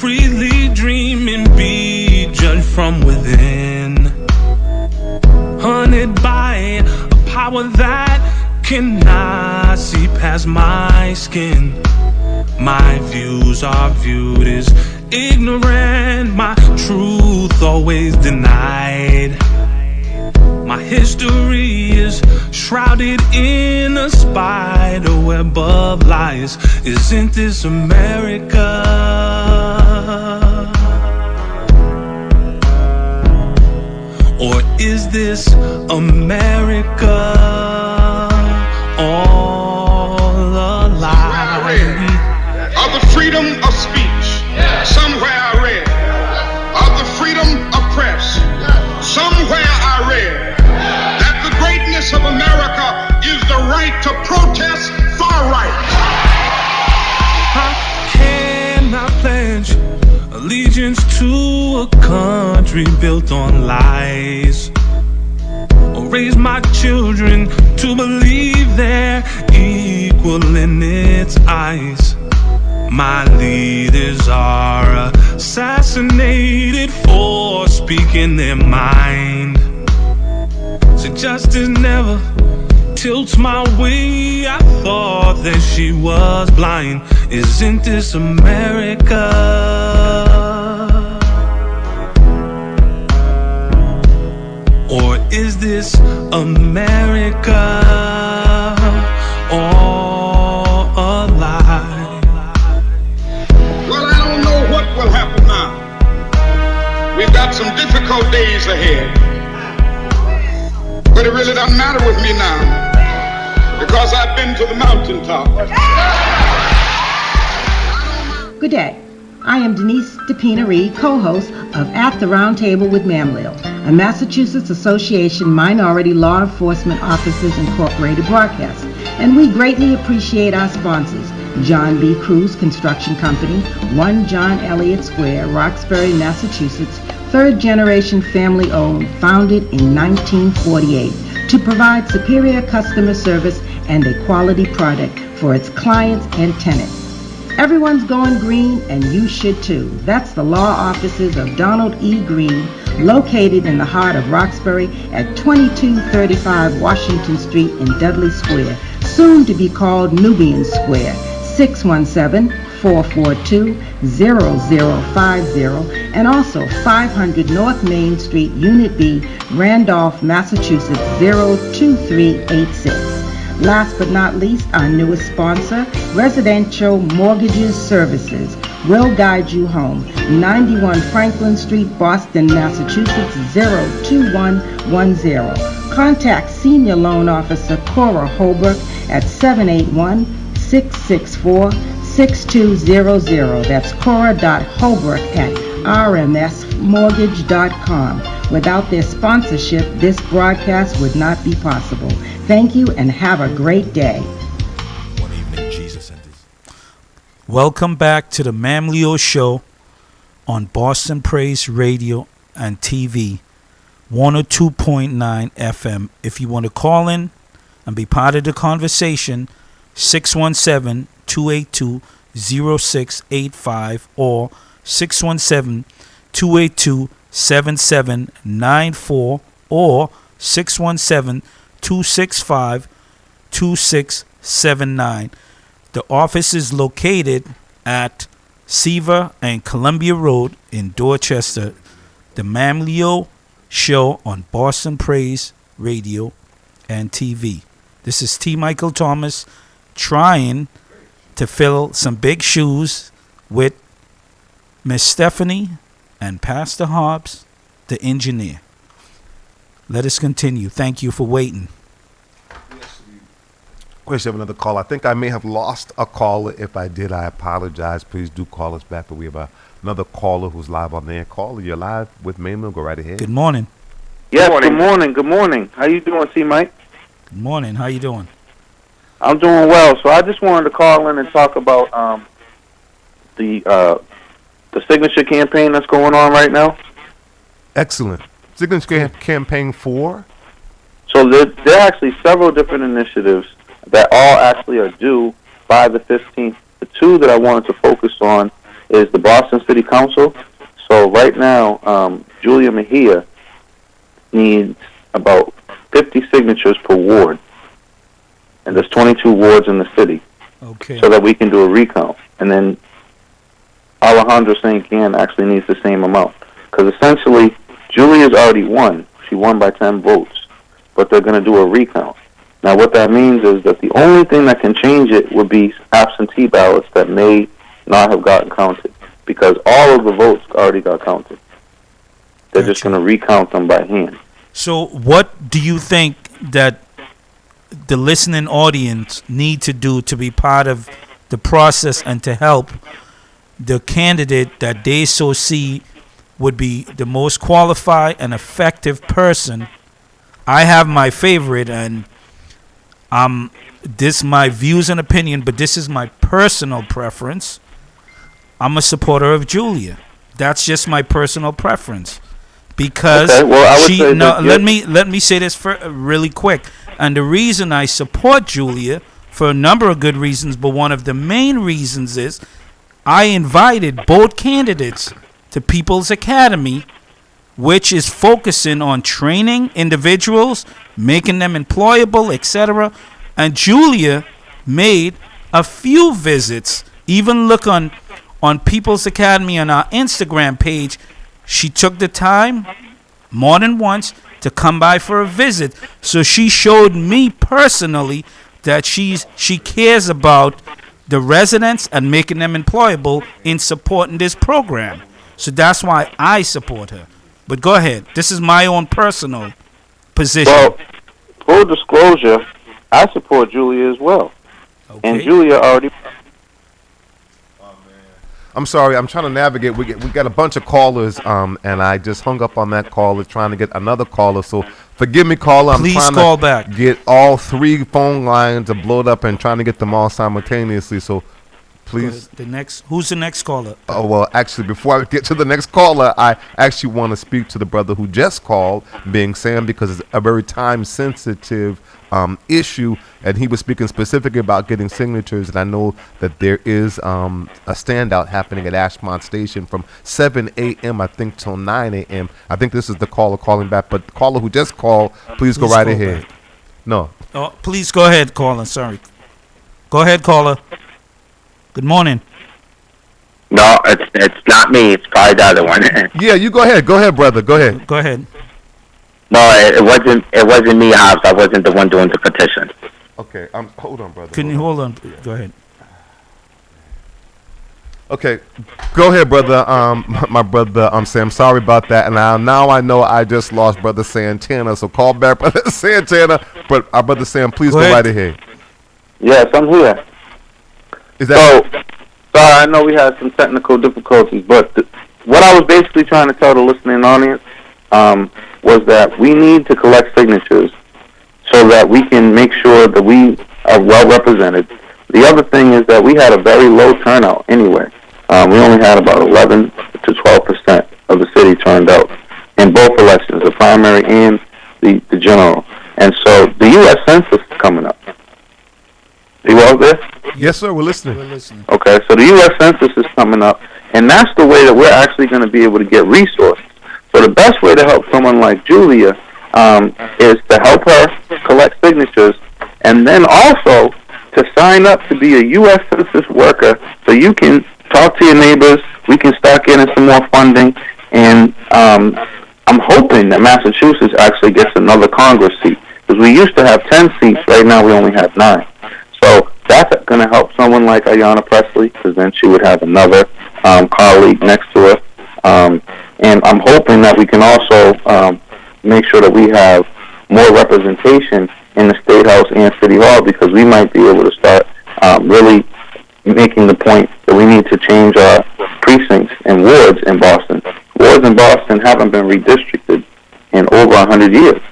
Freely dream and be judged from within. Hunted by a power that cannot see past my skin. My views are viewed as ignorant, my truth always denied. My history is shrouded in a spider web of lies. Isn't this America? Or is this America all a lie? Of the freedom of speech, somewhere I read. Of the freedom of press, somewhere I read that the greatness of America is the right to protest far right. How can I pledge allegiance to a country built on lies? Or raise my children to believe they're equal in its eyes? My leaders are assassinated for speaking their mind. So justice never tilts my way. I thought that she was blind. Isn't this America? Or is this America all a lie? Well, I don't know what will happen now. We've got some difficult days ahead. But it really doesn't matter with me now, because I've been to the mountaintop. Good day. I am Denise DePina Reed, co-host of At the Round Table with Mamleo, a Massachusetts Association Minority Law Enforcement Officers Incorporated broadcast. And we greatly appreciate our sponsors, John B. Cruz Construction Company, 1 John Elliott Square, Roxbury, Massachusetts, third-generation family-owned, founded in 1948, to provide superior customer service and a quality product for its clients and tenants. Everyone's going green, and you should too. That's the law offices of Donald E. Green, located in the heart of Roxbury at 2235 Washington Street in Dudley Square, soon to be called Nubian Square, 617-442-0050, and also 500 North Main Street, Unit B, Randolph, Massachusetts, 02386. Last but not least, our newest sponsor, Residential Mortgages Services, will guide you home. 91 Franklin Street, Boston, Massachusetts, 02110. Contact Senior Loan Officer Cora Holbrook at 781-664-6200. That's Cora.Holbrook at rmsmortgage.com. Without their sponsorship, this broadcast would not be possible. Thank you and have a great day. One evening, Jesus and his... Welcome back to the Mamleo Show on Boston Praise Radio and TV, 102.9 FM. If you want to call in and be part of the conversation, 617-282-0685 or 617-282-7794 or 617-265-2679. The office is located at Seaver and Columbia Road in Dorchester. The Mamleo Show on Boston Praise Radio and TV. This is T. Michael Thomas trying to fill some big shoes with Miss Stephanie and Pastor Hobbs, the engineer. Let us continue. Thank you for waiting. Of course, you have another call. I think I may have lost a caller. If I did, I apologize. Please do call us back. But we have another caller who's live on there. Caller, you're live with Mamleo. Go right ahead. Good morning. Yes, good morning. Good morning. How you doing, C. Mike? Good morning. How you doing? I'm doing well. So I just wanted to call in and talk about the signature campaign that's going on right now. Excellent. Signature campaign for? So there are actually several different initiatives that all actually are due by the 15th. The two that I wanted to focus on is the Boston City Council. So right now, Julia Mejia needs about 50 signatures per ward. And there's 22 wards in the city. Okay. So that we can do a recount. And then Alejandro St. Gian actually needs the same amount. Because essentially, Julia's already won. She won by 10 votes. But they're going to do a recount. Now, what that means is that the only thing that can change it would be absentee ballots that may not have gotten counted. Because all of the votes already got counted. They're just going to recount them by hand. So what do you think that the listening audience need to do to be part of the process and to help the candidate that they so see would be the most qualified and effective person? I have my favorite, and this my views and opinion, but this is my personal preference. I'm a supporter of Julia. That's just my personal preference. Because okay, well, I would say let me say this really quick. And the reason I support Julia, for a number of good reasons, but one of the main reasons is I invited both candidates to People's Academy, which is focusing on training individuals, making them employable, etc. And Julia made a few visits. Even look on People's Academy on our Instagram page. She took the time more than once to come by for a visit. So she showed me personally that she cares about the residents and making them employable in supporting this program. So that's why I support her. But go ahead. This is my own personal position. Well, full disclosure, I support Julia as well. Okay. And Julia already... I'm sorry, I'm trying to navigate. We got a bunch of callers, and I just hung up on that caller trying to get another caller. So forgive me, caller. I'm Please trying call to back. get all three phone lines to blow up and trying to get them all simultaneously. So please. Who's the next caller? Oh, well, actually, before I get to the next caller, I actually want to speak to the brother who just called, being Sam, because it's a very time-sensitive issue, and he was speaking specifically about getting signatures, and I know that there is a standout happening at Ashmont Station from 7 a.m., I think, till 9 a.m. I think this is the caller calling back, but the caller who just called, please go right call ahead. back. No. Oh, please go ahead, caller. Sorry. Go ahead, caller. Good morning. No, it's not me. It's probably the other one. Yeah, you go ahead. Go ahead, brother. Go ahead. Go ahead. No, it wasn't me, Hobbs. I wasn't the one doing the petition. Okay, hold on, brother. Can you hold on? Go ahead. Okay, go ahead, brother. My brother, Sam. Sorry about that. And now I know I just lost brother Santana. So call back, brother Santana. But our brother Sam, please go right ahead. Yes, I'm here. Is that sorry, I know we had some technical difficulties, but what I was basically trying to tell the listening audience was that we need to collect signatures so that we can make sure that we are well represented. The other thing is that we had a very low turnout anyway. We only had about 11 to 12% of the city turned out in both elections, the primary and the general. And so the U.S. Census is coming up. Are you all there? Yes, sir. We're listening. Okay, so the U.S. Census is coming up, and that's the way that we're actually going to be able to get resources. So the best way to help someone like Julia is to help her collect signatures, and then also to sign up to be a U.S. Census worker so you can talk to your neighbors. We can start getting some more funding, and I'm hoping that Massachusetts actually gets another Congress seat, because we used to have 10 seats. Right now we only have 9. So that's going to help someone like Ayanna Pressley, because then she would have another colleague next to her. And I'm hoping that we can also make sure that we have more representation in the State House and City Hall, because we might be able to start really making the point that we need to change our precincts and wards in Boston. Wards in Boston haven't been redistricted in over 100 years.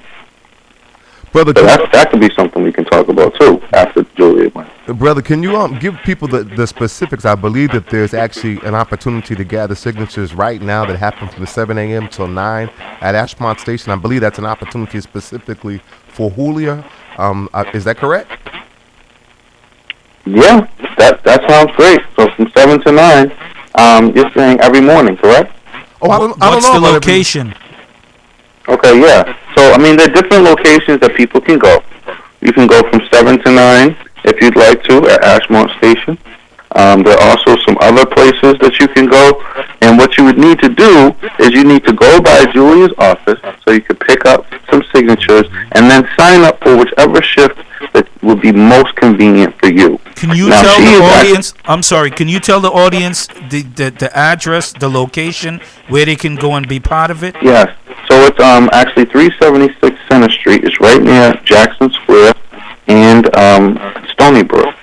Brother, so that could be something we can talk about too after Julia went. Brother, can you give people the specifics? I believe that there's actually an opportunity to gather signatures right now that happen from 7 a.m. till 9 at Ashmont Station. I believe that's an opportunity specifically for Julia. Is that correct? Yeah, that sounds great. So from 7 to 9, You're saying every morning, correct? Oh, I don't What's know the about location? Okay, yeah. So, I mean, there are different locations that people can go. You can go from 7 to 9 if you'd like to at Ashmont Station. There are also some other places that you can go. And what you would need to do is you need to go by Julia's office so you could pick up some signatures and then sign up for whichever shift that would be most convenient for you. Can you Now, tell she the is audience? I'm sorry. Can you tell the audience the address, the location, where they can go and be part of it? Yes. So it's actually 376 Center Street. It's right near Jackson Square and Stony Brook.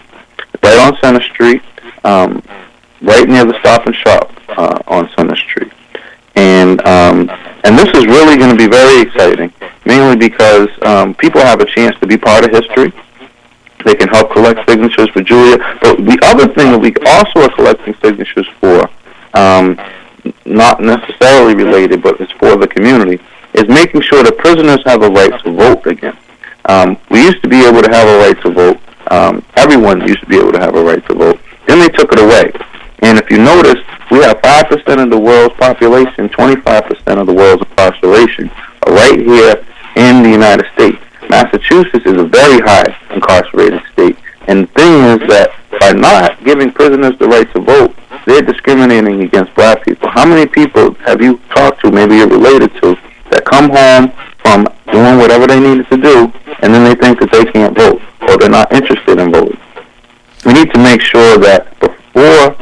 Right on Center Street, right near the Stop and Shop on Center Street. And this is really going to be very exciting, mainly because people have a chance to be part of history. They can help collect signatures for Julia. But the other thing that we also are collecting signatures for, not necessarily related, but it's for the community, is making sure that prisoners have a right to vote again. We used to be able to have a right to vote. Everyone used to be able to have a right to vote. Then they took it away. And if you notice, we have 5% of the world's population, 25% of the world's incarceration are right here in the United States. Massachusetts is a very high incarcerated state. And the thing is that by not giving prisoners the right to vote, they're discriminating against black people. How many people have you talked to, maybe you're related to, that come home from doing whatever they needed to do, and then they think that they can't vote, or they're not interested in voting? We need to make sure that before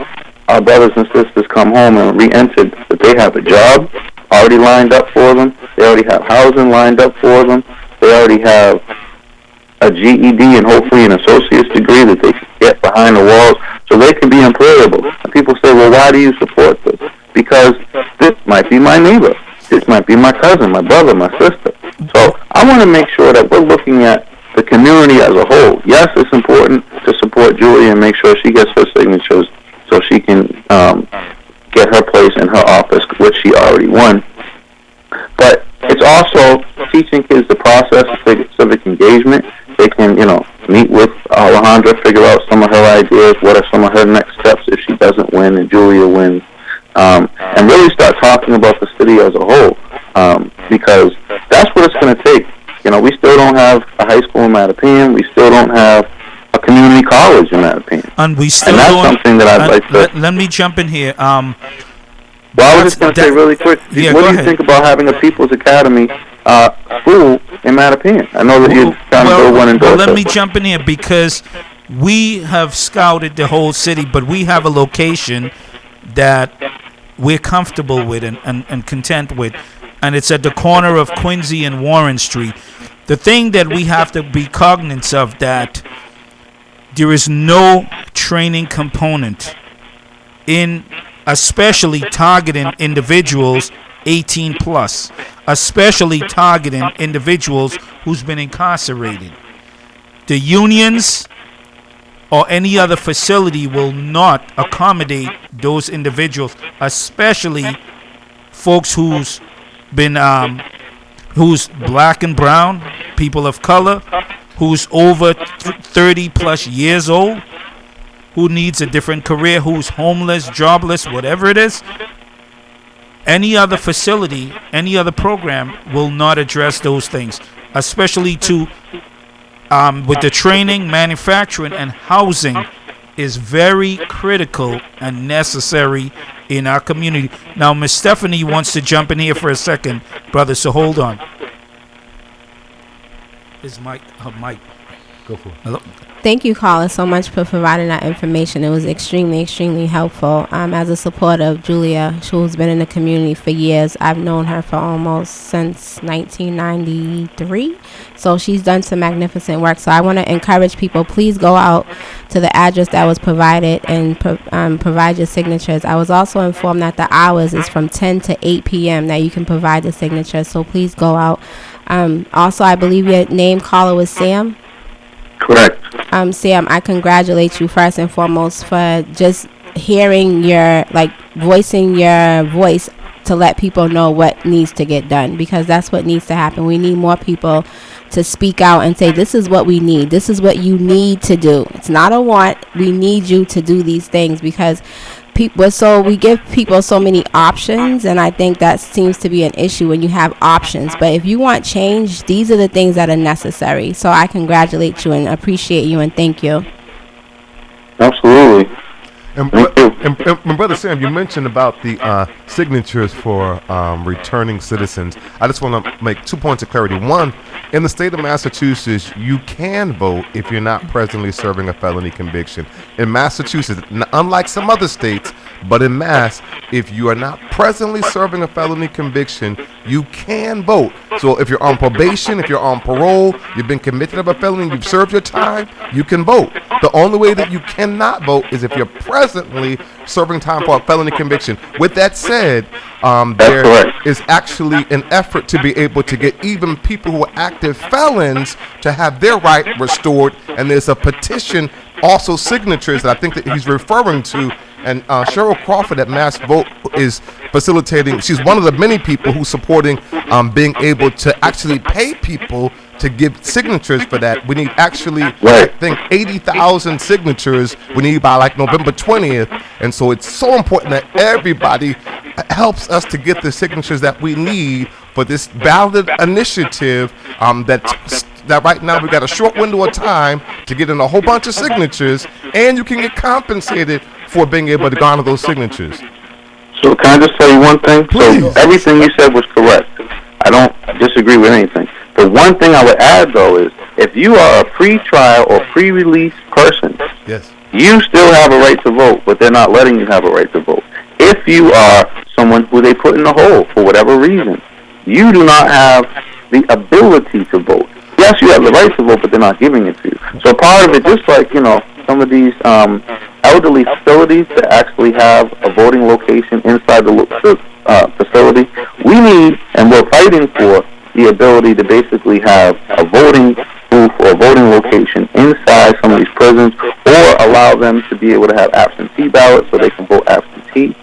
our brothers and sisters come home and re-entered, that they have a job already lined up for them, they already have housing lined up for them, they already have a GED and hopefully an associate's degree that they can get behind the walls so they can be employable. And people say, well, why do you support this? Because this might be my neighbor. This might be my cousin, my brother, my sister. So I want to make sure that we're looking at the community as a whole. Yes, it's important to support Julia and make sure she gets her signatures so she can get her place in her office, which she already won. But it's also teaching kids the process of civic engagement. They can, meet with Alejandra, figure out some of her ideas, what are some of her next steps if she doesn't win and Julia wins, and really start talking about the city as a whole, because that's what it's going to take. We still don't have a high school in Mattapian. We still don't have a community college in Mattapian. And we still and that's don't. Something that I'd like to. Let me jump in here. Well, I was just going to say really quick, what do you think about having a People's Academy school in Mattapian? I know that you're trying to build one in Dorchester. Well, let me jump in here because we have scouted the whole city, but we have a location that we're comfortable with and content with, and it's at the corner of Quincy and Warren Street. The thing that we have to be cognizant of that there is no training component in especially targeting individuals 18 plus, especially targeting individuals who's been incarcerated. The unions or any other facility will not accommodate those individuals, especially folks who's been who's black and brown, people of color, who's over 30 plus years old, who needs a different career, who's homeless, jobless, whatever it is. Any other facility, any other program will not address those things, especially with the training, manufacturing, and housing is very critical and necessary in our community. Now, Miss Stephanie wants to jump in here for a second, brother, so hold on. Her mic. Go for it. Hello? Thank you, caller, so much for providing that information. It was extremely, extremely helpful. As a supporter of Julia, who's been in the community for years, I've known her for almost since 1993. So she's done some magnificent work. So I want to encourage people, please go out to the address that was provided and provide your signatures. I was also informed that the hours is from 10 to 8 p.m. that you can provide the signatures. So please go out. Also, I believe your name, caller, was Sam. Correct. Sam, I congratulate you first and foremost for just hearing voicing your voice to let people know what needs to get done, because that's what needs to happen. We need more people to speak out and say, this is what we need. This is what you need to do. It's not a want. We need you to do these things, because we give people so many options, and I think that seems to be an issue when you have options. But if you want change, these are the things that are necessary. So I congratulate you and appreciate you and thank you. Absolutely. And, Brother Sam, you mentioned about the signatures for returning citizens. I just want to make 2 points of clarity. One, in the state of Massachusetts, you can vote if you're not presently serving a felony conviction. In Massachusetts, unlike some other states, but in Mass, if you are not presently serving a felony conviction, you can vote. So if you're on probation, if you're on parole, you've been convicted of a felony, you've served your time, you can vote. The only way that you cannot vote is if you're presently serving time for a felony conviction. With that said, there is actually an effort to be able to get even people who are active felons to have their right restored, and there's a petition, also signatures that I think that he's referring to. And Cheryl Crawford at Mass Vote is facilitating. She's one of the many people who's supporting being able to actually pay people to give signatures for that. We need actually, I think, 80,000 signatures we need by like November 20th. And so it's so important that everybody helps us to get the signatures that we need for this ballot initiative that right now we've got a short window of time to get in a whole bunch of signatures, and you can get compensated for being able to garner those signatures. So can I just tell you one thing? Please. So everything you said was correct. I don't disagree with anything. The one thing I would add, though, is if you are a pre-trial or pre-release person, yes, you still have a right to vote, but they're not letting you have a right to vote. If you are someone who they put in the hole for whatever reason, you do not have the ability to vote. Yes, you have the right to vote, but they're not giving it to you. So part of it, just like, some of these elderly facilities that actually have a voting location inside the facility, we need, and we're fighting for, the ability to basically have a voting booth or a voting location inside some of these prisons, or allow them to be able to have absentee ballots so they can vote absentee,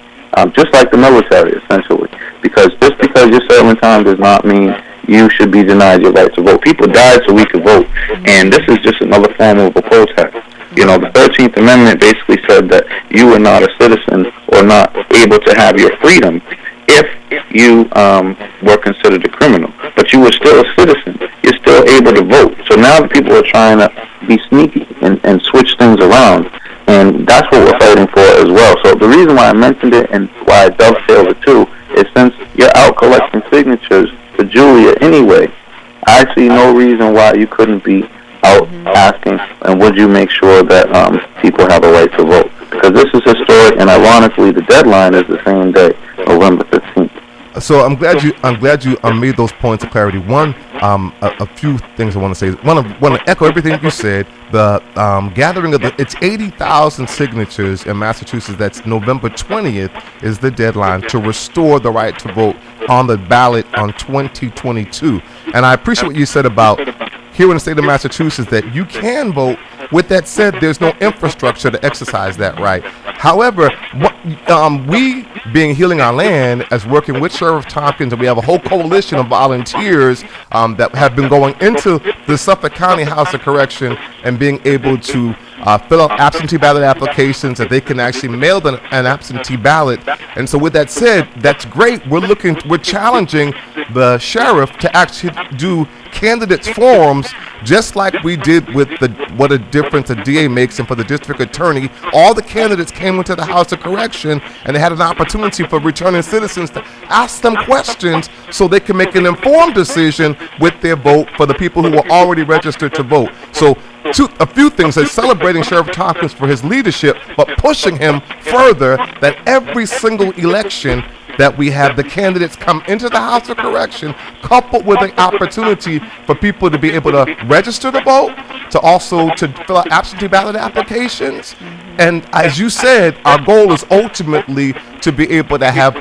just like the military, essentially. Because just because you're serving time does not mean you should be denied your right to vote. People died so we could vote, and this is just another form of a protest. The 13th Amendment basically said that you were not a citizen or not able to have your freedom if you were considered a criminal. But you were still a citizen. You're still able to vote. So now the people are trying to be sneaky and switch things around, and that's what we're fighting for as well. So the reason why I mentioned it and why I dovetailed it too is since you're out collecting signatures for Julia anyway, I see no reason why you couldn't be out asking, and would you make sure that people have a right to vote? Because this is historic, and ironically, the deadline is the same day, November 15th. So I'm glad you made those points of clarity. One, a few things I want to say. Want to echo everything you said. The gathering of it's 80,000 signatures in Massachusetts. That's November 20th is the deadline to restore the right to vote on the ballot on 2022. And I appreciate what you said about here in the state of Massachusetts that you can vote. With that said, there's no infrastructure to exercise that right. However, we, being Healing Our Land, as working with Sheriff Tompkins, and we have a whole coalition of volunteers that have been going into the Suffolk County House of Correction and being able to fill out absentee ballot applications that they can actually mail an absentee ballot. And so with that said, that's great. We're challenging the sheriff to actually do candidates forums just like we did with what a difference a DA makes, and for the district attorney, all the candidates came into the House of Correction and they had an opportunity for returning citizens to ask them questions so they can make an informed decision with their vote for the people who were already registered to vote. So a few things are celebrating Sheriff Tompkins for his leadership, but pushing him further that every single election that we have the candidates come into the House of Correction, coupled with an opportunity for people to be able to register to vote, to also to fill out absentee ballot applications. And as you said, our goal is ultimately to be able to have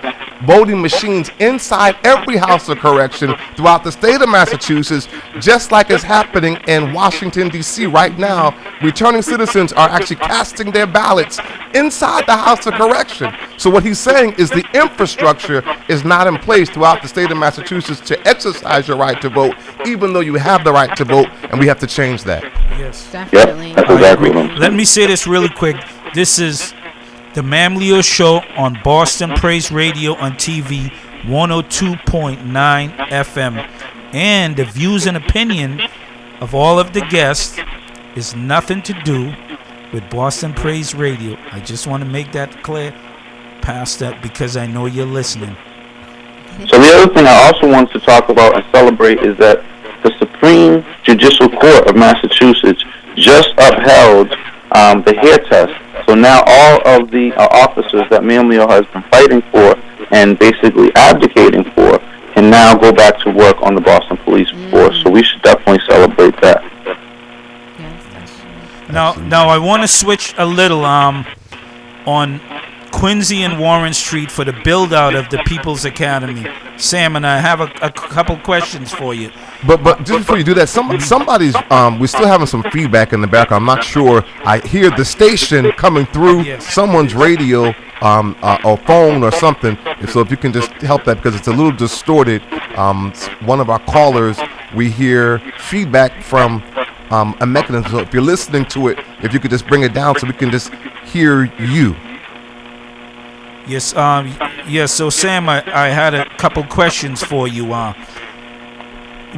voting machines inside every House of Correction throughout the state of Massachusetts, just like is happening in Washington, D.C. right now. Returning citizens are actually casting their ballots inside the House of Correction. So what he's saying is the infrastructure is not in place throughout the state of Massachusetts to exercise your right to vote, even though you have the right to vote, and we have to change that. Yes. Definitely. Yep, that's exactly what I'm saying. Let me say this really quick. This is The Mamleo Show on Boston Praise Radio on TV 102.9 FM. And the views and opinion of all of the guests is nothing to do with Boston Praise Radio. I just want to make that clear past that because I know you're listening. So the other thing I also want to talk about and celebrate is that the Supreme Judicial Court of Massachusetts just upheld the hair test. So now all of the officers that Mamleo has been fighting for and basically advocating for can now go back to work on the Boston Police Force. So we should definitely celebrate that. Now I want to switch a little on Quincy and Warren Street for the build-out of the People's Academy. Sam and I have a couple questions for you. But just before you do that, somebody's we're still having some feedback in the background. I'm not sure. I hear the station coming through someone's radio or phone or something. And so if you can just help that because it's a little distorted. One of our callers, we hear feedback from a mechanism. So if you're listening to it, if you could just bring it down so we can just hear you. Yes, so Sam, I had a couple questions for you.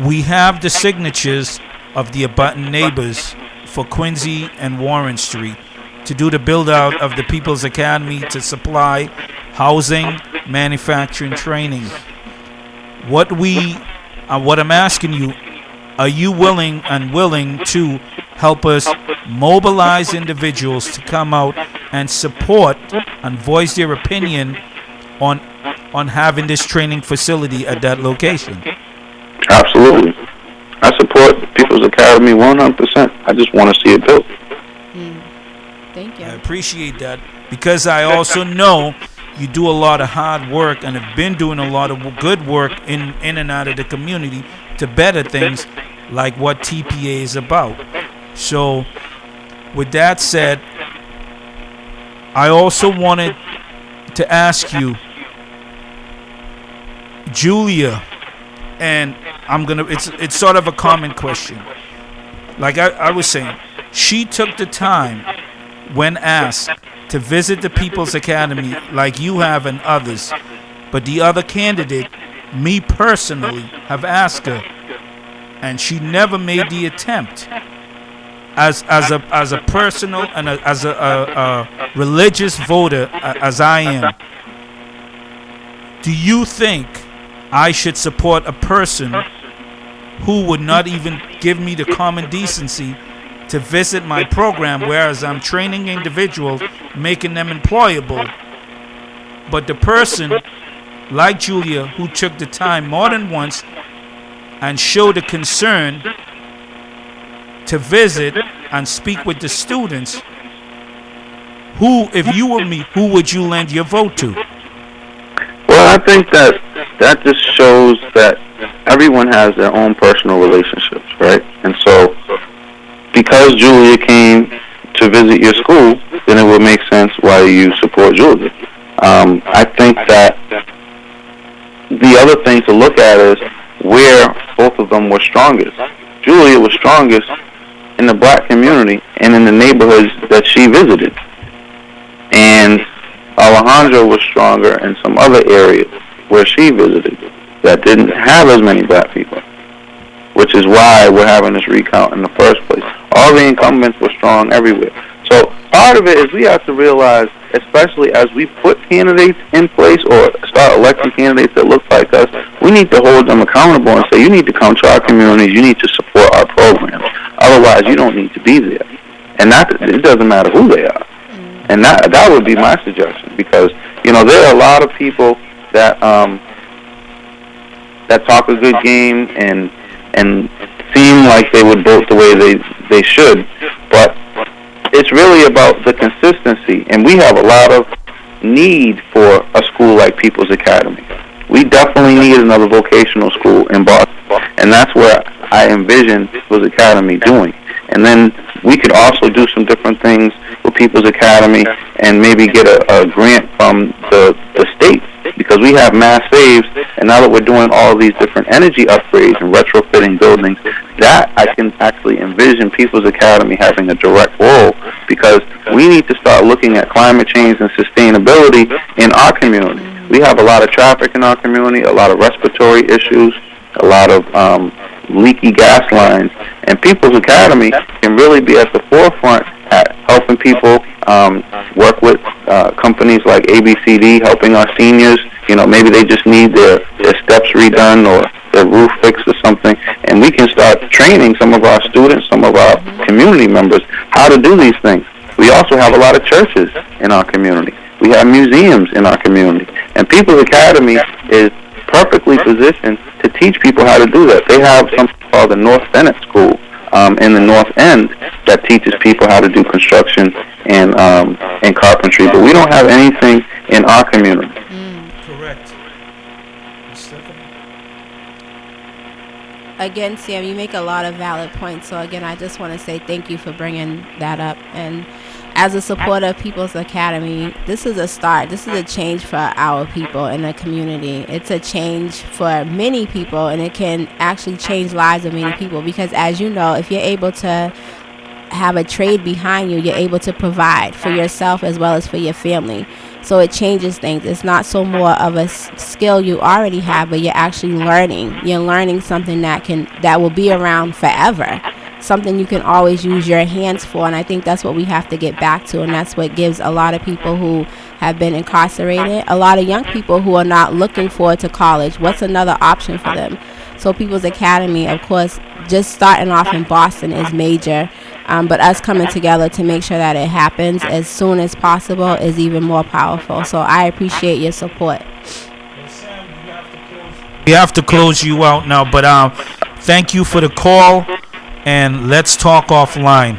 We have the signatures of the abutting neighbors for Quincy and Warren Street to do the build-out of the People's Academy to supply housing, manufacturing, training. What I'm asking you, are you willing to help us mobilize individuals to come out and support and voice their opinion on having this training facility at that location? Absolutely. I support People's Academy 100%. I just want to see it built. Thank you. I appreciate that because I also know you do a lot of hard work and have been doing a lot of good work in and out of the community to better things like what TPA is about. So, with that said, I also wanted to ask you, Julia, and it's sort of a common question. Like I was saying, she took the time when asked to visit the People's Academy like you have and others, but the other candidate, me personally, have asked her, and she never made the attempt. As a personal and as a religious voter as I am, do you think I should support a person who would not even give me the common decency to visit my program, whereas I'm training individuals, making them employable, but the person like Julia who took the time more than once and showed a concern to visit and speak with the students, who, if you were me, who would you lend your vote to? Well, I think that just shows that everyone has their own personal relationships, right? And so, because Julia came to visit your school, then it would make sense why you support Julia. I think that the other thing to look at is where both of them were strongest. Julia was strongest in the black community and in the neighborhoods that she visited. And Alejandra was stronger in some other areas where she visited that didn't have as many black people, which is why we're having this recount in the first place. All the incumbents were strong everywhere. So part of it is we have to realize, especially as we put candidates in place or start electing candidates that look like us, we need to hold them accountable and say, you need to come to our communities, you need to support our programs. Otherwise, you don't need to be there. And it doesn't matter who they are. And that would be my suggestion, because, you know, there are a lot of people that that talk a good game and seem like they would vote the way they should, but it's really about the consistency, and we have a lot of need for a school like People's Academy. We definitely need another vocational school in Boston, and that's where I envision People's Academy doing. And then we could also do some different things with People's Academy and maybe get a grant from the state, because we have mass saves, and now that we're doing all these different energy upgrades and retrofitting buildings, that I can actually envision People's Academy having a direct role, because we need to start looking at climate change and sustainability in our community. We have a lot of traffic in our community, a lot of respiratory issues, a lot of leaky gas lines, and People's Academy can really be at the forefront at helping people work with companies like ABCD, helping our seniors. You know, maybe they just need their steps redone or their roof fixed or something, and we can start training some of our students, some of our community members, how to do these things. We also have a lot of churches in our community. We have museums in our community, and People's Academy is perfectly positioned to teach people how to do that. They have something called the North Bennett School in the North End that teaches people how to do construction and carpentry, but we don't have anything in our community. Correct. Again, Sam, you make a lot of valid points. So again, I just want to say thank you for bringing that up. And as a supporter of People's Academy, this is a start. This is a change for our people in the community. It's a change for many people, and it can actually change lives of many people, because as you know, if you're able to have a trade behind you, you're able to provide for yourself as well as for your family. So it changes things. It's not so more of a skill you already have, but you're actually learning. You're learning something that will be around forever, something you can always use your hands for. And I think that's what we have to get back to, and that's what gives a lot of people who have been incarcerated, a lot of young people who are not looking forward to college, what's another option for them? So People's Academy, of course, just starting off in Boston is major, but us coming together to make sure that it happens as soon as possible is even more powerful. So I appreciate your support. We have to close you out now, but thank you for the call, and let's talk offline.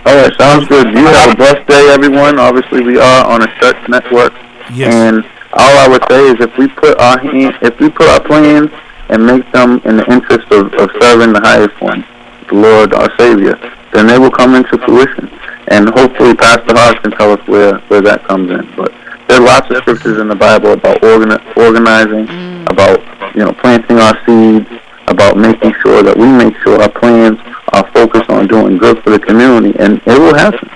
All right, sounds good. You have a blessed day, everyone. Obviously, we are on a church network, Yes. and all I would say is if we put our plans and make them in the interest of serving the highest one, the Lord, our Savior, then they will come into fruition. And hopefully Pastor Hart can tell us where that comes in. But there are lots of scriptures in the Bible about organizing, about planting our seeds, about making sure that we make sure our plans are focused on doing good for the community, and it will happen.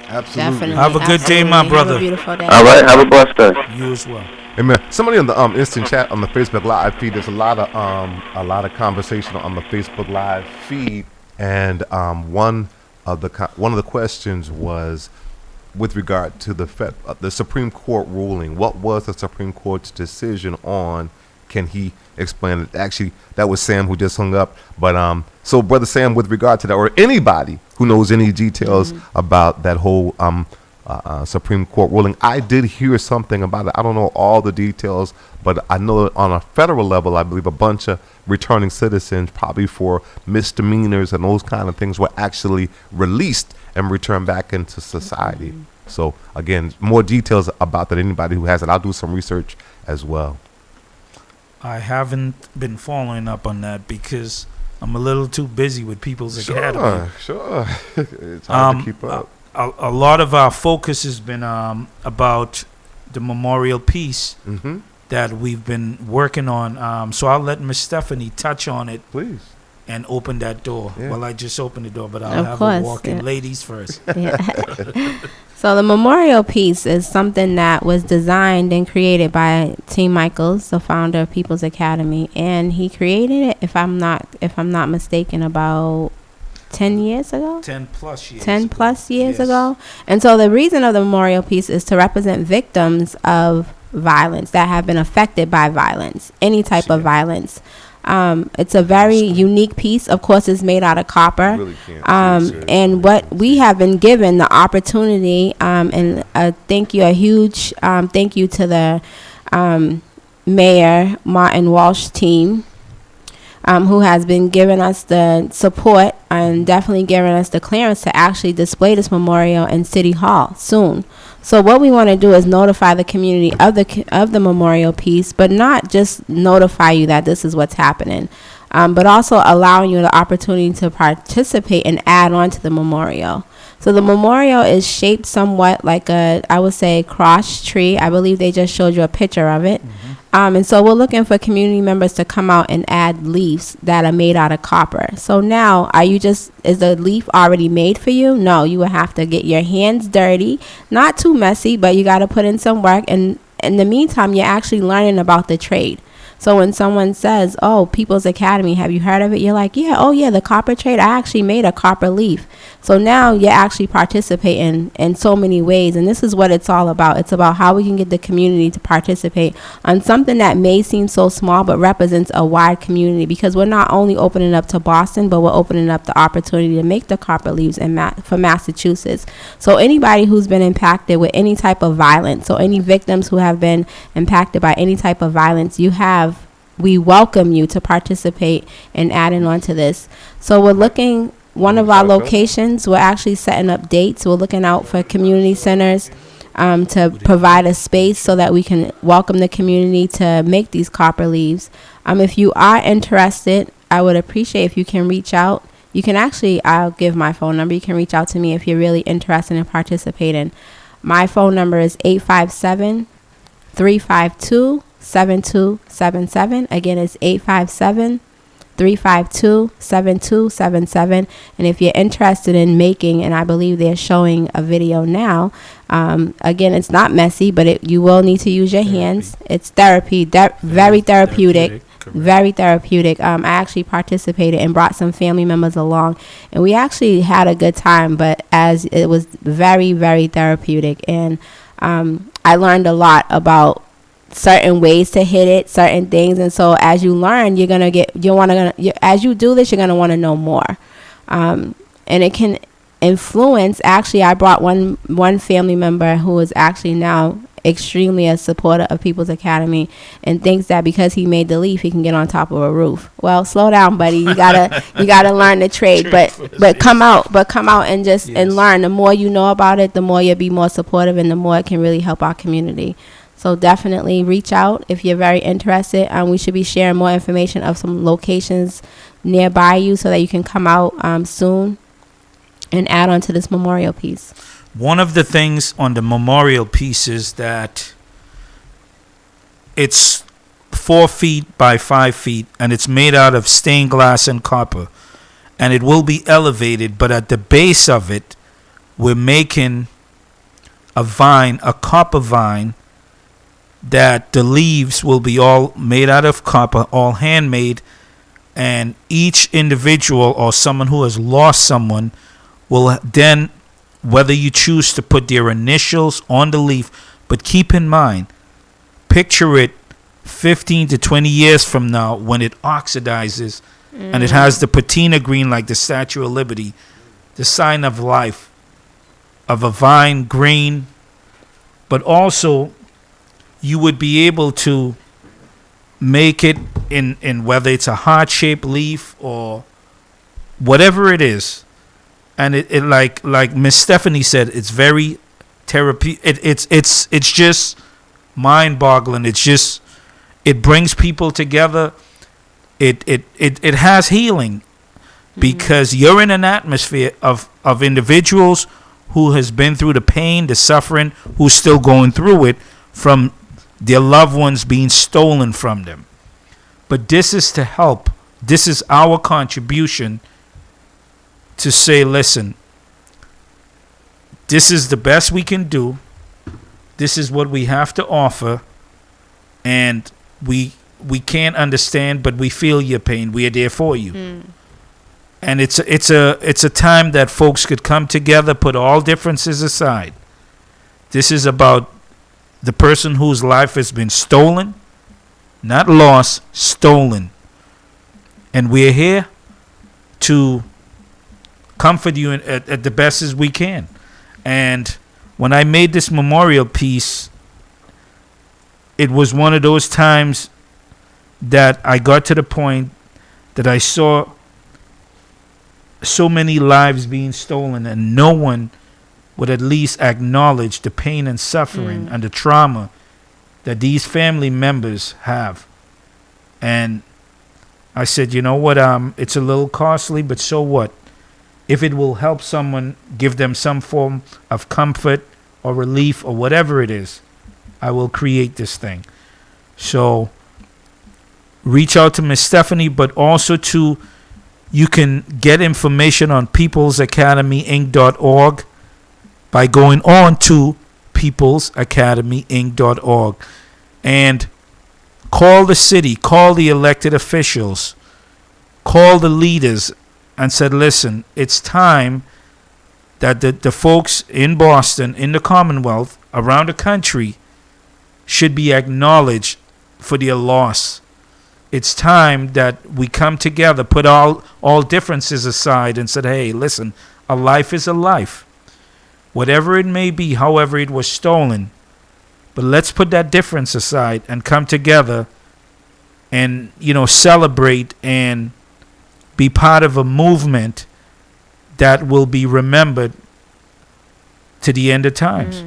Absolutely. Definitely. Have a good day, my brother. Have a beautiful day. All right, have a blessed day. You as well. Amen. Somebody on the instant chat on the Facebook Live feed. There's a lot of conversation on the Facebook Live feed, and one of the questions was with regard to the Supreme Court ruling. What was the Supreme Court's decision on? Can he explain it? Actually, that was Sam who just hung up. But so, Brother Sam, with regard to that, or anybody who knows any details about that whole Supreme Court ruling, I did hear something about it. I don't know all the details, but I know on a federal level, I believe a bunch of returning citizens, probably for misdemeanors and those kind of things, were actually released and returned back into society. So, again, more details about that. Anybody who has it, I'll do some research as well. I haven't been following up on that because I'm a little too busy with People's Academy. Sure. It's hard to keep up. A lot of our focus has been about the memorial piece that we've been working on. So I'll let Miss Stephanie touch on it, Please. and open that door. Yeah. Well, I just opened the door, but I'll Of have course, her walk in. yeah. Ladies first. Yeah. So the memorial piece is something that was designed and created by T. Michaels, the founder of People's Academy, and he created it, if I'm not mistaken, about 10 years ago. 10 plus years. 10 ago. plus years Yes. ago. And so the reason of the memorial piece is to represent victims of violence that have been affected by violence, any type of violence. It's a very unique piece. Of course, it's made out of copper. Really can't see it. And what we have been given the opportunity, and a huge thank you to the Mayor Martin Walsh team, who has been giving us the support and definitely giving us the clearance to actually display this memorial in City Hall soon. So what we want to do is notify the community of the memorial piece, but not just notify you that this is what's happening, but also allowing you the opportunity to participate and add on to the memorial. So the memorial is shaped somewhat like I would say, cross tree. I believe they just showed you a picture of it. And so we're looking for community members to come out and add leaves that are made out of copper. So now, is the leaf already made for you? No, you will have to get your hands dirty, not too messy, but you got to put in some work. And in the meantime, you're actually learning about the trade. So when someone says, oh, People's Academy, have you heard of it? You're like, yeah, oh yeah, the copper trade. I actually made a copper leaf. So now you're actually participating in so many ways. And this is what it's all about. It's about how we can get the community to participate on something that may seem so small, but represents a wide community, because we're not only opening up to Boston, but we're opening up the opportunity to make the copper leaves for Massachusetts. So anybody who's been impacted with any type of violence, so any victims who have been impacted by any type of violence, we welcome you to participate in adding on to this. So we're looking, one of our locations, we're actually setting up dates. We're looking out for community centers to provide a space so that we can welcome the community to make these copper leaves. If you are interested, I would appreciate if you can reach out. You can actually, I'll give my phone number. You can reach out to me if you're really interested in participating. My phone number is 857-352-7277. Again, it's 857-352-7277. And if you're interested in making, and I believe they're showing a video now, again, it's not messy, but you will need to use your hands. It's therapy, very therapeutic. Very therapeutic. I actually participated and brought some family members along, and we actually had a good time, but as it was very, very therapeutic. And I learned a lot about certain ways to hit it, certain things. And so as you learn, as you do this, you're going to want to know more. And it can influence. Actually, I brought one family member who is actually now extremely a supporter of People's Academy, and thinks that because he made the leaf, he can get on top of a roof. Well, slow down, buddy. You gotta learn the trade. But come out and just and learn. The more you know about it, the more you'll be more supportive, and the more it can really help our community. So definitely reach out if you're very interested. We should be sharing more information of some locations nearby you so that you can come out soon and add on to this memorial piece. One of the things on the memorial piece is that it's 4 feet by 5 feet, and it's made out of stained glass and copper, and it will be elevated. But at the base of it, we're making a copper vine, that the leaves will be all made out of copper, all handmade, and each individual or someone who has lost someone will then, whether you choose to put their initials on the leaf, but keep in mind, picture it 15 to 20 years from now when it oxidizes and it has the patina green like the Statue of Liberty, the sign of life, of a vine green, but also you would be able to make it in whether it's a heart-shaped leaf or whatever it is. And it like Miss Stephanie said, it's very therapy. It's just mind-boggling. It brings people together. It has healing, because you're in an atmosphere of individuals who has been through the pain, the suffering, who's still going through it from their loved ones being stolen from them. But this is to help. This is our contribution to say, listen, this is the best we can do. This is what we have to offer. And we can't understand, but we feel your pain. We are there for you. And it's a time that folks could come together, put all differences aside. This is about the person whose life has been stolen, not lost, stolen. And we're here to comfort you at the best as we can. And when I made this memorial piece, it was one of those times that I got to the point that I saw so many lives being stolen, and no one would at least acknowledge the pain and suffering and the trauma that these family members have. And I said, you know what, it's a little costly, but so what? If it will help someone, give them some form of comfort or relief or whatever it is, I will create this thing. So reach out to Miss Stephanie, but also to you can get information on peoplesacademyinc.org by going on to peoplesacademyinc.org and call the city, call the elected officials, call the leaders and said, listen, it's time that the folks in Boston, in the Commonwealth, around the country should be acknowledged for their loss. It's time that we come together, put all differences aside and said, hey, listen, a life is a life. Whatever it may be, however it was stolen. But let's put that difference aside and come together and, celebrate and be part of a movement that will be remembered to the end of times.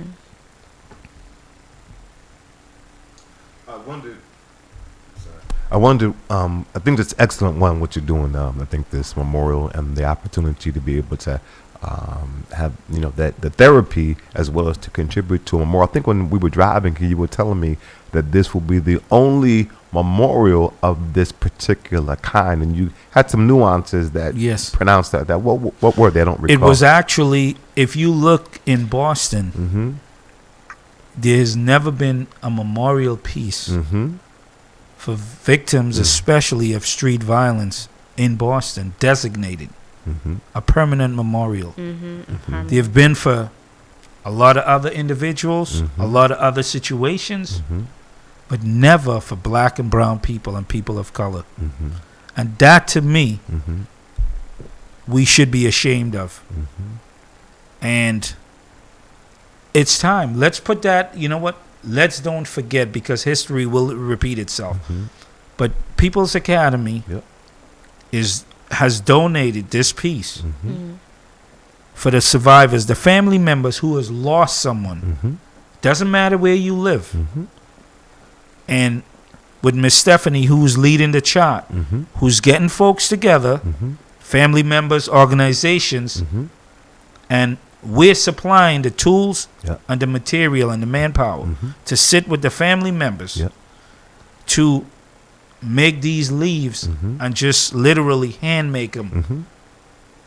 I wonder, I think that's excellent one, what you're doing. I think this memorial and the opportunity to be able to have, that the therapy as well as to contribute to a memorial. I think when we were driving, you were telling me that this will be the only memorial of this particular kind, and you had some nuances that pronounced that. What were they? I don't recall. It was actually, if you look in Boston, there's never been a memorial piece for victims, especially of street violence in Boston, designated a permanent memorial. They've been for a lot of other individuals, a lot of other situations, but never for black and brown people and people of color. And that, to me, we should be ashamed of. And it's time. Let's put that, you know what? Let's don't forget, because history will repeat itself. But People's Academy has donated this piece for the survivors, the family members who has lost someone. Doesn't matter where you live. And with Miss Stephanie, who's leading the chart, who's getting folks together, family members, organizations, and we're supplying the tools and the material and the manpower to sit with the family members to make these leaves and just literally hand make them.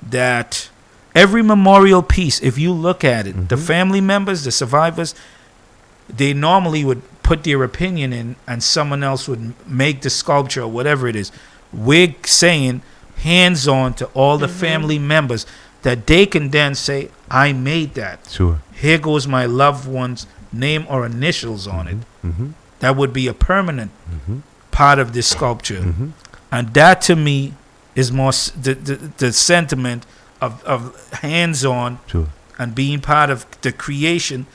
That every memorial piece, if you look at it, the family members, the survivors, they normally would put their opinion in and someone else would make the sculpture or whatever it is. We're saying hands-on to all the family members that they can then say, I made that. Sure. Here goes my loved one's name or initials on it. That would be a permanent part of this sculpture. And that, to me, is more the sentiment of hands-on and being part of the creation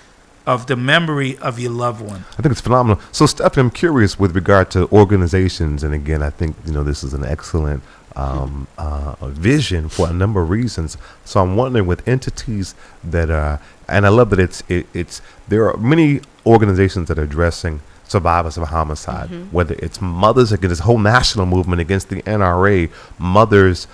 of the memory of your loved one. I think it's phenomenal. So, Stephanie, I'm curious with regard to organizations, and again, I think this is an excellent vision for a number of reasons. So, I'm wondering with entities that are, and I love that it's there are many organizations that are addressing survivors of homicide, whether it's mothers, against this whole national movement against the NRA, mothers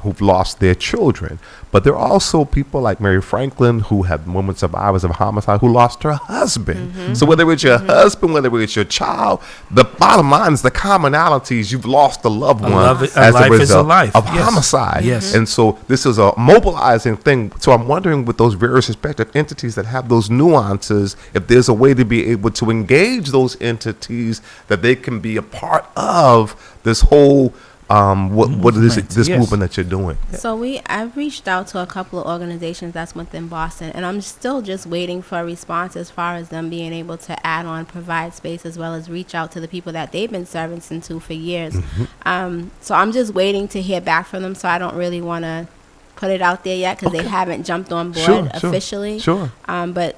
who've lost their children. But there are also people like Mary Franklin who have women survivors of homicide who lost her husband. So whether it's your husband, whether it's your child, the bottom line is the commonalities. You've lost a loved one as a result of homicide. And so this is a mobilizing thing. So I'm wondering with those various respective entities that have those nuances, if there's a way to be able to engage those entities that they can be a part of this whole what is this movement that you're doing? So I've reached out to a couple of organizations that's within Boston, and I'm still just waiting for a response as far as them being able to add on, provide space, as well as reach out to the people that they've been servicing to for years. So I'm just waiting to hear back from them, so I don't really want to put it out there yet because they haven't jumped on board officially. But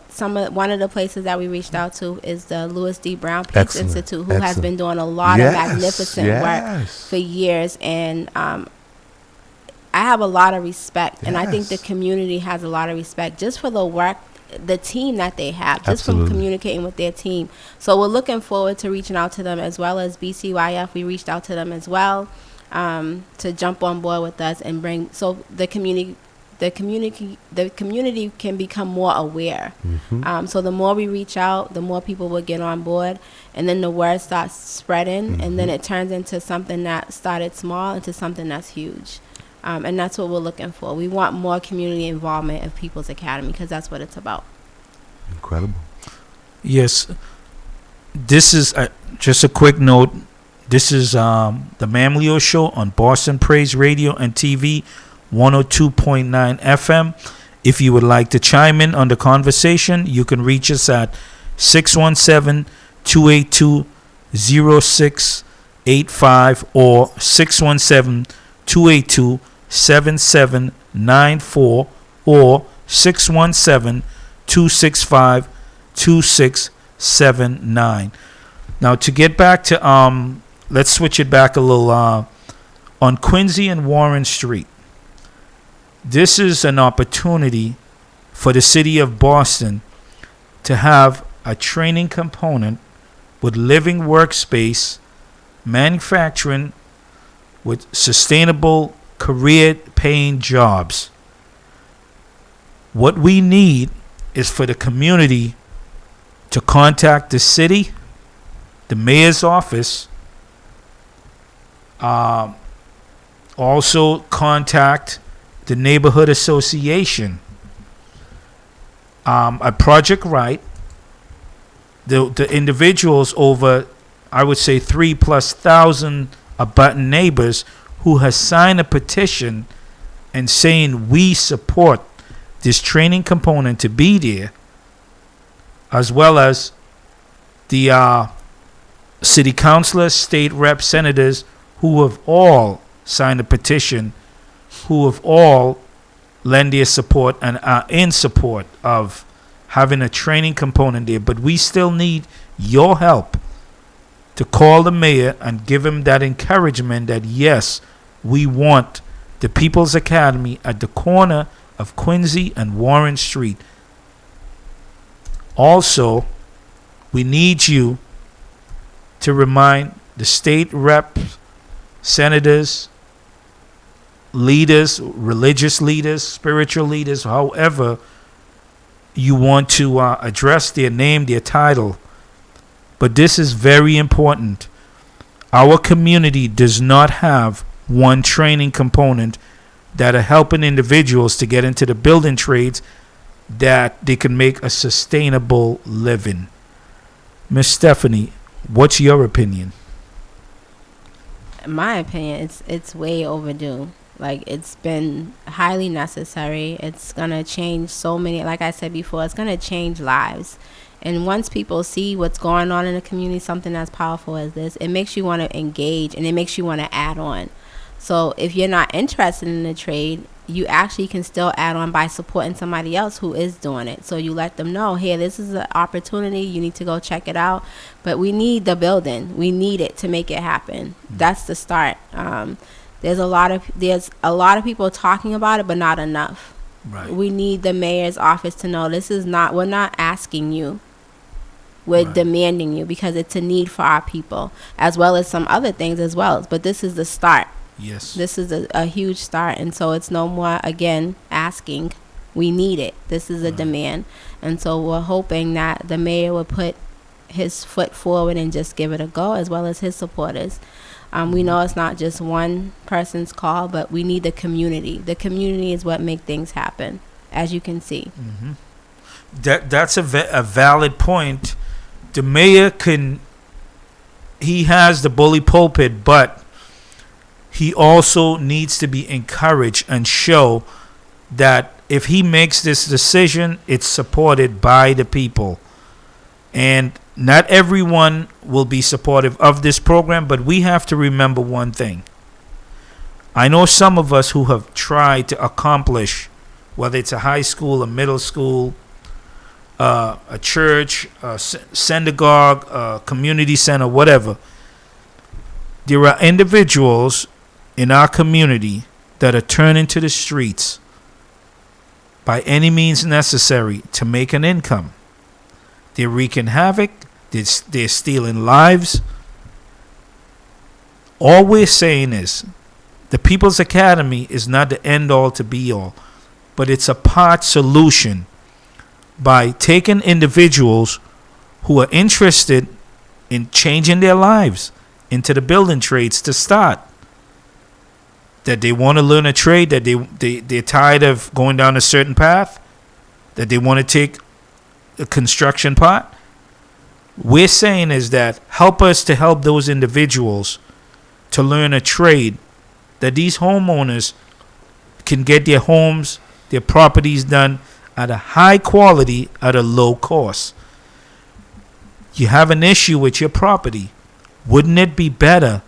one of the places that we reached out to is the Louis D. Brown Peace Institute, who has been doing a lot of magnificent work for years. And I have a lot of respect, and I think the community has a lot of respect just for the work, the team that they have, just from communicating with their team. So we're looking forward to reaching out to them, as well as BCYF. We reached out to them as well. To jump on board with us and bring the community can become more aware. So the more we reach out, the more people will get on board. and then the word starts spreading, and then it turns into something that started small into something that's huge. And that's what we're looking for. We want more community involvement of People's Academy because that's what it's about. Incredible. Yes. This is just a quick note. This is the Mamleo Show on Boston Praise Radio and TV, 102.9 FM. If you would like to chime in on the conversation, you can reach us at 617-282-0685 or 617-282-7794 or 617-265-2679. Now, to get back to, let's switch it back a little, on Quincy and Warren Street. This is an opportunity for the city of Boston to have a training component with living workspace, manufacturing with sustainable career-paying jobs. What we need is for the community to contact the city, the mayor's office, also contact the neighborhood association. At Project Right, the individuals over, I would say 3,000+ abutting neighbors who has signed a petition and saying we support this training component to be there, as well as the city councilors, state rep, senators who have all signed a petition, who have all lend their support and are in support of having a training component there. But we still need your help to call the mayor and give him that encouragement that yes, we want the People's Academy at the corner of Quincy and Warren Street. Also, we need you to remind the state reps, senators, leaders, religious leaders, spiritual leaders, however you want to address their name, their title. But this is very important. Our community does not have one training component that are helping individuals to get into the building trades that they can make a sustainable living. Miss Stephanie, what's your opinion? In my opinion, it's way overdue. Like, it's been highly necessary. It's going to change so many, like I said before, it's going to change lives. And once people see what's going on in the community, something as powerful as this, it makes you want to engage and it makes you want to add on. So if you're not interested in the trade, you actually can still add on by supporting somebody else who is doing it. So you let them know, hey, this is an opportunity. You need to go check it out. But we need the building. We need it to make it happen. That's the start. There's a lot of people talking about it, but not enough. Right. We need the mayor's office to know this is not, we're not asking you. We're demanding you because it's a need for our people, as well as some other things as well. But this is the start. Yes. This is a huge start. And so it's no more, again, asking. We need it. This is a demand. And so we're hoping that the mayor will put his foot forward and just give it a go, as well as his supporters. We know it's not just one person's call, but we need the community. The community is what makes things happen, as you can see. Mm-hmm. That's a valid point. The mayor he has the bully pulpit, but he also needs to be encouraged and show that if he makes this decision, it's supported by the people. And not everyone will be supportive of this program, but we have to remember one thing. I know some of us who have tried to accomplish, whether it's a high school, a middle school, a church, a synagogue, a community center, whatever. There are individuals in our community that are turning to the streets by any means necessary to make an income. They're wreaking havoc. They're stealing lives. All we're saying is the People's Academy is not the end all to be all, but it's a part solution by taking individuals who are interested in changing their lives into the building trades to start. That they want to learn a trade, that they're tired of going down a certain path, that they want to take a construction part. We're saying is that help us to help those individuals to learn a trade, that these homeowners can get their homes, their properties done at a high quality at a low cost. You have an issue with your property. Wouldn't it be better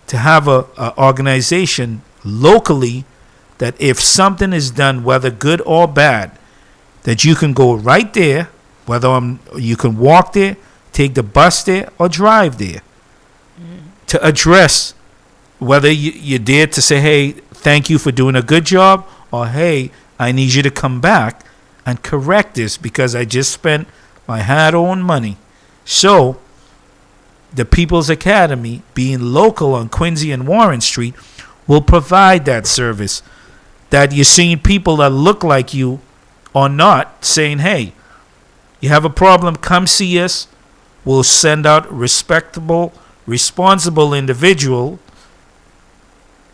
to have a organization locally that if something is done, whether good or bad, that you can go right there, whether you can walk there, take the bus there, or drive there, to address whether you dare to say, hey, thank you for doing a good job, or hey, I need you to come back and correct this because I just spent my hard-earned money. So the People's Academy, being local on Quincy and Warren Street, will provide that service. That you're seeing people that look like you or not saying, hey, you have a problem, come see us. We'll send out respectable, responsible individual,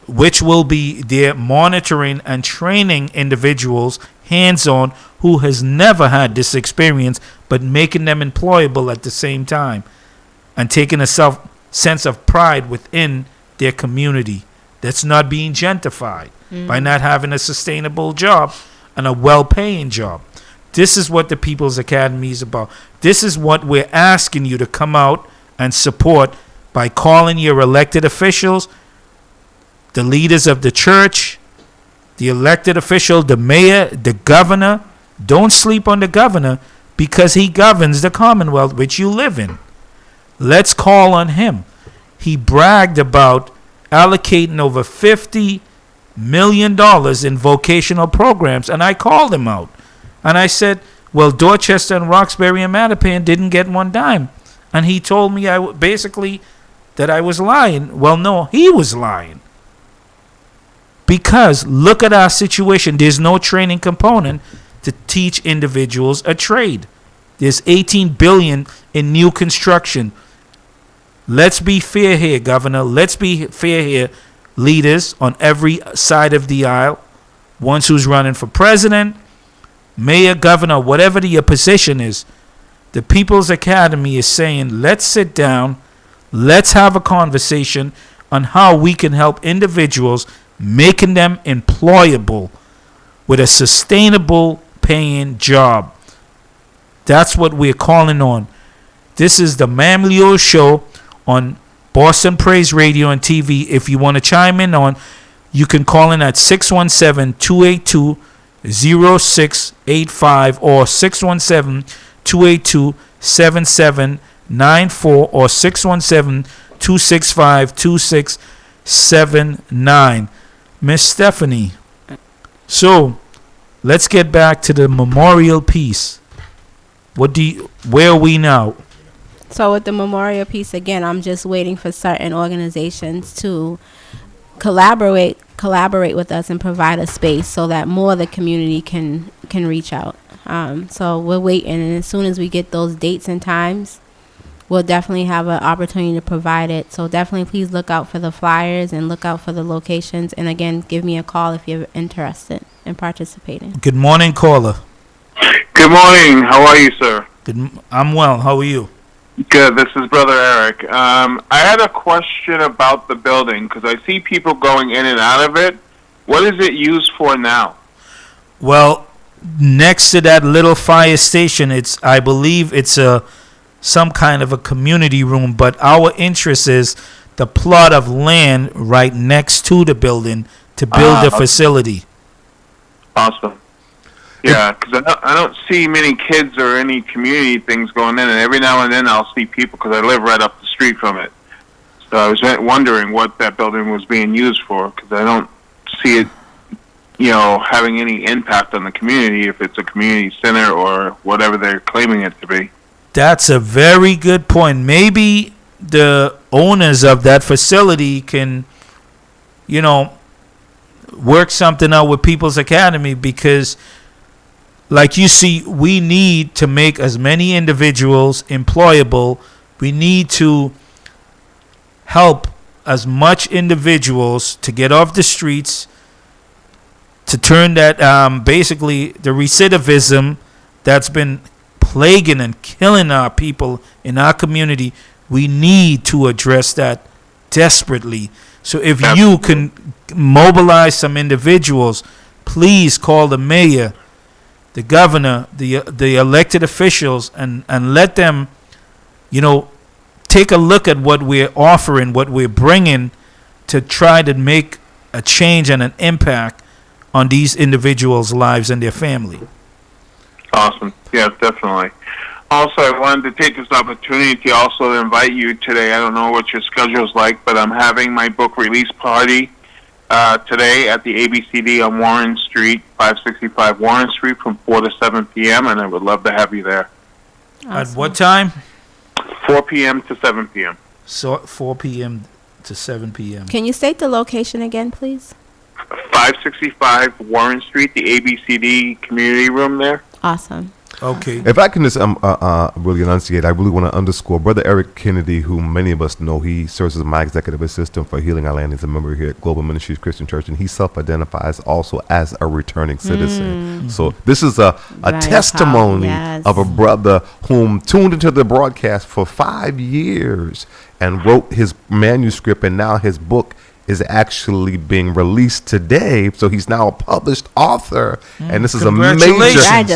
which will be there monitoring and training individuals hands-on who has never had this experience, but making them employable at the same time and taking a sense of pride within their community that's not being gentrified by not having a sustainable job and a well-paying job. This is what the People's Academy is about. This is what we're asking you to come out and support by calling your elected officials, the leaders of the church, the elected official, the mayor, the governor. Don't sleep on the governor because he governs the Commonwealth which you live in. Let's call on him. He bragged about allocating over $50 million in vocational programs, and I called him out. And I said, well, Dorchester and Roxbury and Mattapan didn't get one dime. And he told me basically that I was lying. Well, no, he was lying. Because look at our situation. There's no training component to teach individuals a trade. There's $18 billion in new construction. Let's be fair here, Governor. Let's be fair here, leaders on every side of the aisle. Ones who's running for president, mayor, governor, whatever your position is. The People's Academy is saying, let's sit down, let's have a conversation on how we can help individuals, making them employable with a sustainable paying job. That's what we're calling on. This is the Mamleo Show on Boston Praise Radio and TV. If you want to chime in on, you can call in at 617-282-0685 or 617-282-7794 or 617-265-2679. Miss Stephanie, so let's get back to the memorial piece. Where are we now? So with the memorial piece, again, I'm just waiting for certain organizations to collaborate with us and provide a space so that more of the community can reach out. So we're waiting, and as soon as we get those dates and times, we'll definitely have an opportunity to provide it. So definitely please look out for the flyers and look out for the locations. And again, give me a call if you're interested in participating. Good morning, caller. Good morning. How are you, sir? I'm well. How are you? Good. This is Brother Eric. I had a question about the building because I see people going in and out of it. What is it used for now? Well, next to that little fire station, I believe it's some kind of a community room, but our interest is the plot of land right next to the building to build the facility. Awesome. Yeah, because I don't see many kids or any community things going in, and every now and then I'll see people because I live right up the street from it. So I was wondering what that building was being used for because I don't see it, having any impact on the community if it's a community center or whatever they're claiming it to be. That's a very good point. Maybe the owners of that facility can, work something out with People's Academy because, like you see, we need to make as many individuals employable We need to help as much individuals to get off the streets, to turn that basically the recidivism that's been plaguing and killing our people in our community. We need to address that desperately. So if you can mobilize some individuals, please call the mayor, the governor, the elected officials, and let them, take a look at what we're offering, what we're bringing, to try to make a change and an impact on these individuals' lives and their family. Awesome. Yeah, definitely. Also, I wanted to take this opportunity to also invite you today. I don't know what your schedule's like, but I'm having my book release party today at the ABCD on Warren Street, 565 Warren Street, from 4 to 7 p.m., and I would love to have you there. Awesome. At what time? 4 p.m. to 7 p.m. So 4 p.m. to 7 p.m. Can you state the location again, please? 565 Warren Street, the ABCD community room there. Awesome. Okay. If I can just really enunciate, I really want to underscore Brother Eric Kennedy, who many of us know. He serves as my executive assistant for Healing Our Land. He's a member here at Global Ministries Christian Church, and he self-identifies also as a returning citizen. So this is a testimony of a brother whom tuned into the broadcast for 5 years and wrote his manuscript, and now his book is actually being released today. So he's now a published author, and this is a major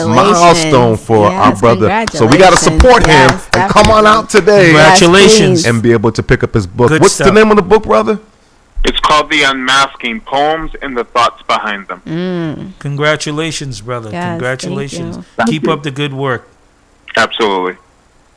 milestone for our brother. So we got to support him and come on out today. Congratulations. And be able to pick up his book. Good What's stuff. the name of the book, brother? It's called The Unmasking, Poems and the Thoughts Behind Them. Congratulations, brother. Yes, Congratulations. thank Keep up the good work. Absolutely.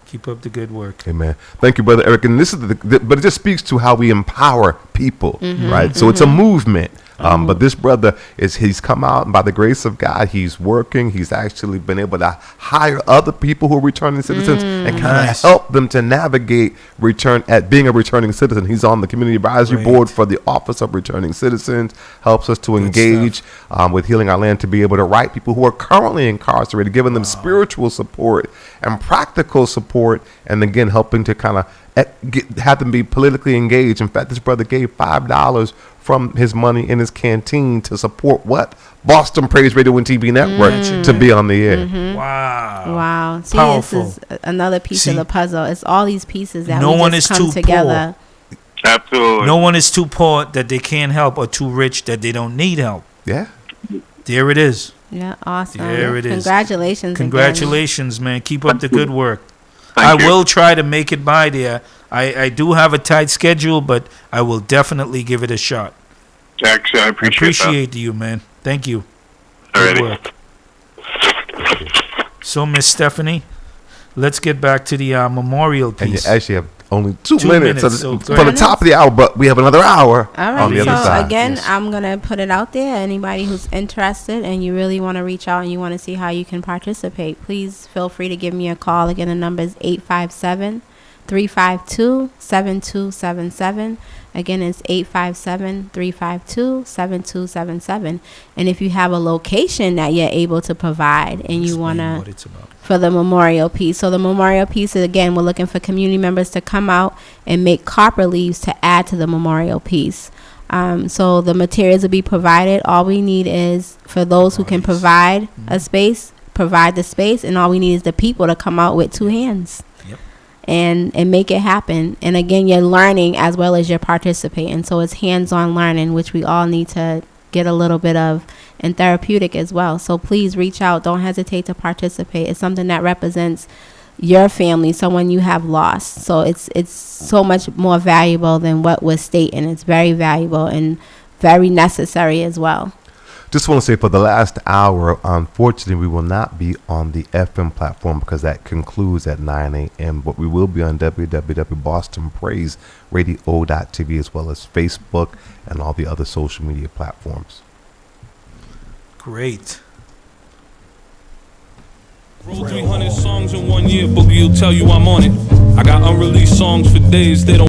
Keep up the good work. Amen. Thank you, Brother Eric. And this is but it just speaks to how we empower people, right? So it's a movement. But this brother he's come out, and by the grace of God, he's working. He's actually been able to hire other people who are returning citizens and kind of help them to navigate being a returning citizen. He's on the community advisory board for the Office of Returning Citizens, helps us to engage with Healing Our Land to be able to write people who are currently incarcerated, giving them spiritual support and practical support, and again, helping to kind of have them be politically engaged. In fact, this brother gave $5 from his money in his canteen to support Boston Praise Radio and TV Network to be on the air. Wow. See, Powerful. this is another piece of the puzzle. It's all these pieces that No we one just is come too together. Absolutely. No one is too poor that they can't help or too rich that they don't need help. Yeah. There it is. Yeah, awesome. There it is. Congratulations. Congratulations, man. Keep up the good work. Thank you. will try to make it by there. I do have a tight schedule, but I will definitely give it a shot. Actually, I appreciate you, man. Thank you. that. Good Alrighty. work. So, Miss Stephanie, let's get back to the memorial And you piece. actually have only 2 2 minutes, minutes, so so from the go top of the hour, but we have another hour All on the right. other So side. again, Yes. I'm gonna put it out there. Anybody who's interested and you really want to reach out and you want to see how you can participate, please feel free to give me a call. Again, the number is 857-352-7277. Again, it's 857-352-7277. And if you have a location that you're able to provide and you want Explain to, what it's about. for the memorial piece. So the memorial piece is, again, we're looking for community members to come out and make copper leaves to add to the memorial piece. So the materials will be provided. All we need is for those who can provide a space, provide the space, and all we need is the people to come out with 2 hands. Yep. And make it happen. And again, you're learning as well as you're participating. So it's hands-on learning, which we all need to get a little bit of, and therapeutic as well. So please reach out. Don't hesitate to participate. It's something that represents your family, someone you have lost. So it's so much more valuable than what was stated. It's very valuable and very necessary as well. Just want to say for the last hour, unfortunately, we will not be on the FM platform because that concludes at 9 a.m. But we will be on www.bostonpraiseradio.tv as well as Facebook and all the other social media platforms. Great. Wrote 300 songs in 1 year. Boogie will tell you I'm on it. I got unreleased songs for days. They don't